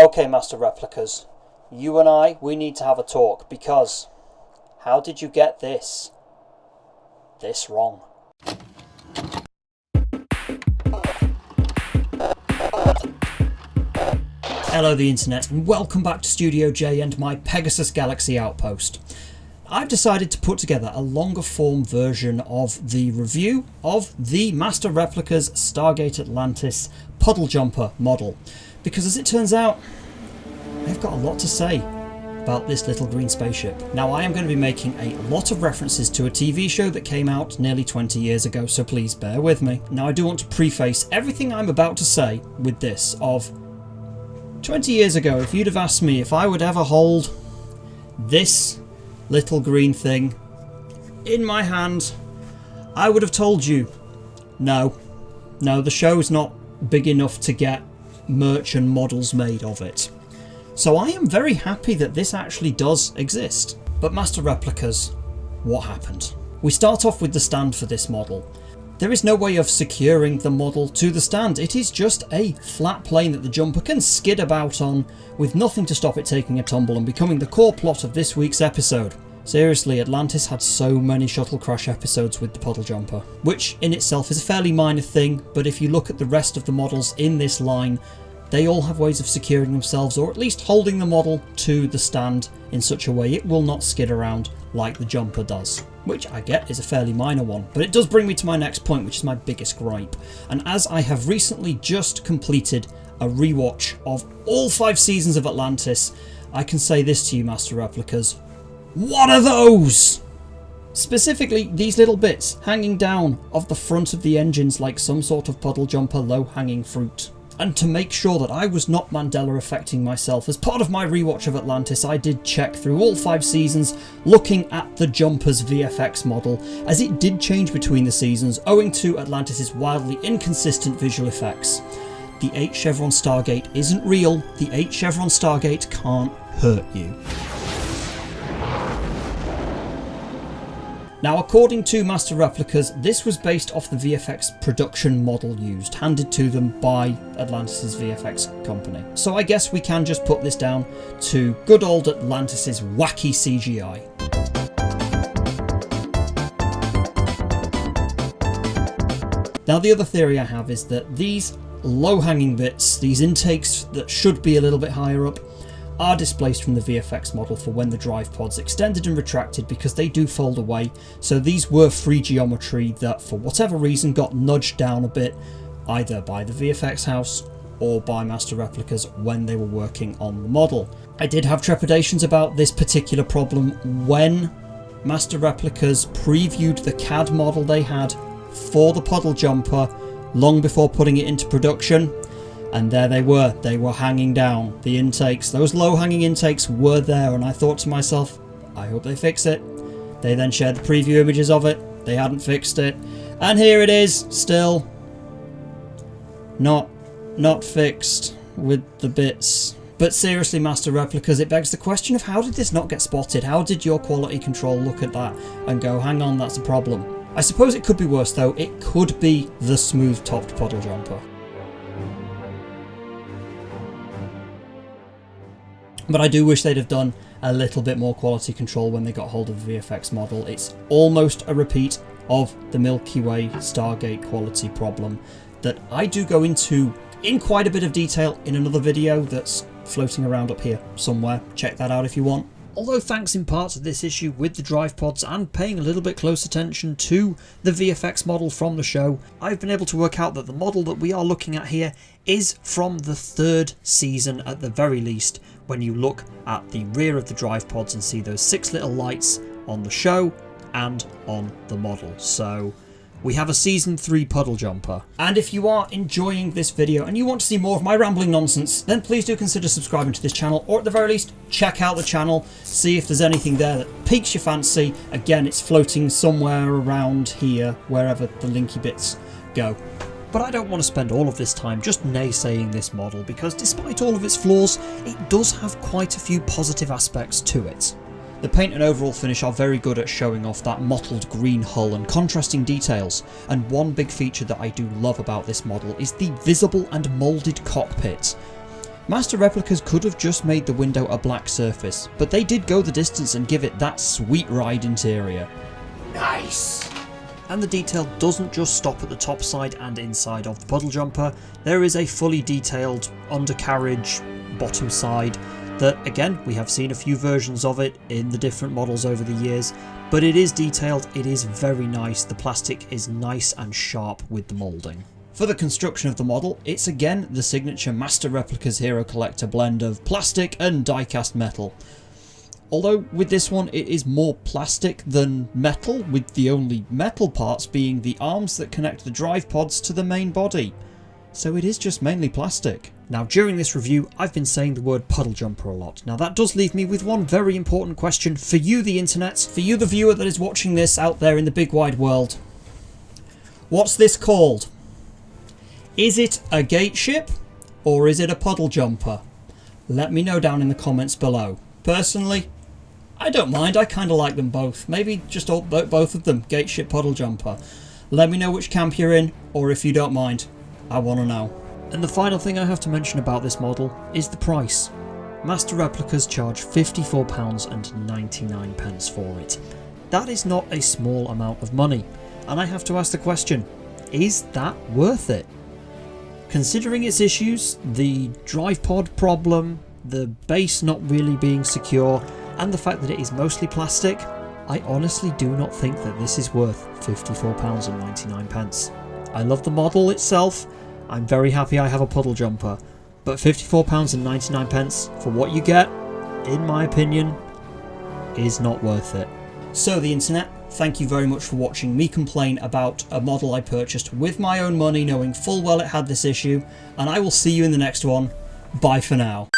Okay, Master Replicas, you and we need to have a talk, because how did you get this wrong? Hello the internet, and welcome back to Studio J and my Pegasus Galaxy Outpost. I've decided to put together a longer form version of the review of the Master Replicas Stargate Atlantis Puddle Jumper model, because as it turns out, they've got a lot to say about this little green spaceship. Now, I am going to be making a lot of references to a TV show that came out nearly 20 years ago, so please bear with me. Now, I do want to preface everything I'm about to say with this of 20 years ago, if you'd have asked me if I would ever hold this little green thing in my hand, I would have told you, no, the show's not big enough to get merch and models made of it. So I am very happy that this actually does exist. But Master Replicas, what happened? We start off with the stand for this model. There is no way of securing the model to the stand. It is just a flat plane that the jumper can skid about on with nothing to stop it taking a tumble and becoming the core plot of this week's episode. Seriously, Atlantis had so many shuttle crash episodes with the puddle jumper, which in itself is a fairly minor thing, but if you look at the rest of the models in this line, they all have ways of securing themselves, or at least holding the model to the stand in such a way it will not skid around like the jumper does. Which I get is a fairly minor one, but it does bring me to my next point, which is my biggest gripe. And as I have recently just completed a rewatch of all 5 seasons of Atlantis, I can say this to you, Master Replicas. What are those? Specifically, these little bits hanging down off the front of the engines like some sort of puddle jumper low-hanging fruit. And to make sure that I was not Mandela affecting myself, as part of my rewatch of Atlantis, I did check through all 5 seasons looking at the jumper's VFX model, as it did change between the seasons owing to Atlantis' wildly inconsistent visual effects. The 8 chevron Stargate isn't real, the 8 chevron Stargate can't hurt you. Now, according to Master Replicas, this was based off the VFX production model used, handed to them by Atlantis' VFX company. So I guess we can just put this down to good old Atlantis' wacky CGI. Now, the other theory I have is that these low-hanging bits, these intakes that should be a little bit higher up, are displaced from the VFX model for when the drive pods extended and retracted, because they do fold away. So these were free geometry that for whatever reason got nudged down a bit, either by the VFX house or by Master Replicas when they were working on the model. I did have trepidations about this particular problem when Master Replicas previewed the CAD model they had for the puddle jumper long before putting it into production. And there they were hanging down. The intakes, those low-hanging intakes were there, and I thought to myself, I hope they fix it. They then shared the preview images of it. They hadn't fixed it. And here it is, still not fixed with the bits. But seriously, Master Replicas, it begs the question of how did this not get spotted? How did your quality control look at that and go, hang on, that's a problem? I suppose it could be worse though. It could be the smooth-topped puddle jumper. But I do wish they'd have done a little bit more quality control when they got hold of the VFX model. It's almost a repeat of the Milky Way Stargate quality problem that I do go into in quite a bit of detail in another video that's floating around up here somewhere. Check that out if you want. Although thanks in part to this issue with the drive pods and paying a little bit close attention to the VFX model from the show, I've been able to work out that the model that we are looking at here is from the 3rd season at the very least, when you look at the rear of the drive pods and see those 6 little lights on the show and on the model. So we have a season 3 puddle jumper. And if you are enjoying this video and you want to see more of my rambling nonsense, then please do consider subscribing to this channel, or at the very least check out the channel, see if there's anything there that piques your fancy. Again, it's floating somewhere around here, wherever the linky bits go. But I don't want to spend all of this time just naysaying this model, because despite all of its flaws, it does have quite a few positive aspects to it. The paint and overall finish are very good at showing off that mottled green hull and contrasting details, and one big feature that I do love about this model is the visible and moulded cockpit. Master Replicas could have just made the window a black surface, but they did go the distance and give it that sweet ride interior. Nice! And the detail doesn't just stop at the top side and inside of the puddle jumper. There is a fully detailed undercarriage bottom side that, again, we have seen a few versions of it in the different models over the years, but it is detailed, it is very nice, the plastic is nice and sharp with the moulding. For the construction of the model, it's again the signature Master Replicas Hero Collector blend of plastic and die-cast metal. Although with this one it is more plastic than metal, with the only metal parts being the arms that connect the drive pods to the main body. So it is just mainly plastic. Now during this review I've been saying the word puddle jumper a lot. Now that does leave me with one very important question for you the internet, for you the viewer that is watching this out there in the big wide world. What's this called? Is it a gate ship or is it a puddle jumper? Let me know down in the comments below. Personally, I don't mind, I kind of like them both. Maybe just both of them, gate ship, puddle jumper. Let me know which camp you're in, or if you don't mind. I want to know. And the final thing I have to mention about this model is the price. Master Replicas charge £54.99 for it. That is not a small amount of money, and I have to ask the question, is that worth it? Considering its issues, the drive pod problem, the base not really being secure, and the fact that it is mostly plastic, I honestly do not think that this is worth £54.99. I love the model itself, I'm very happy I have a puddle jumper, but £54.99 for what you get, in my opinion, is not worth it. So the internet, thank you very much for watching me complain about a model I purchased with my own money, knowing full well it had this issue, and I will see you in the next one. Bye for now.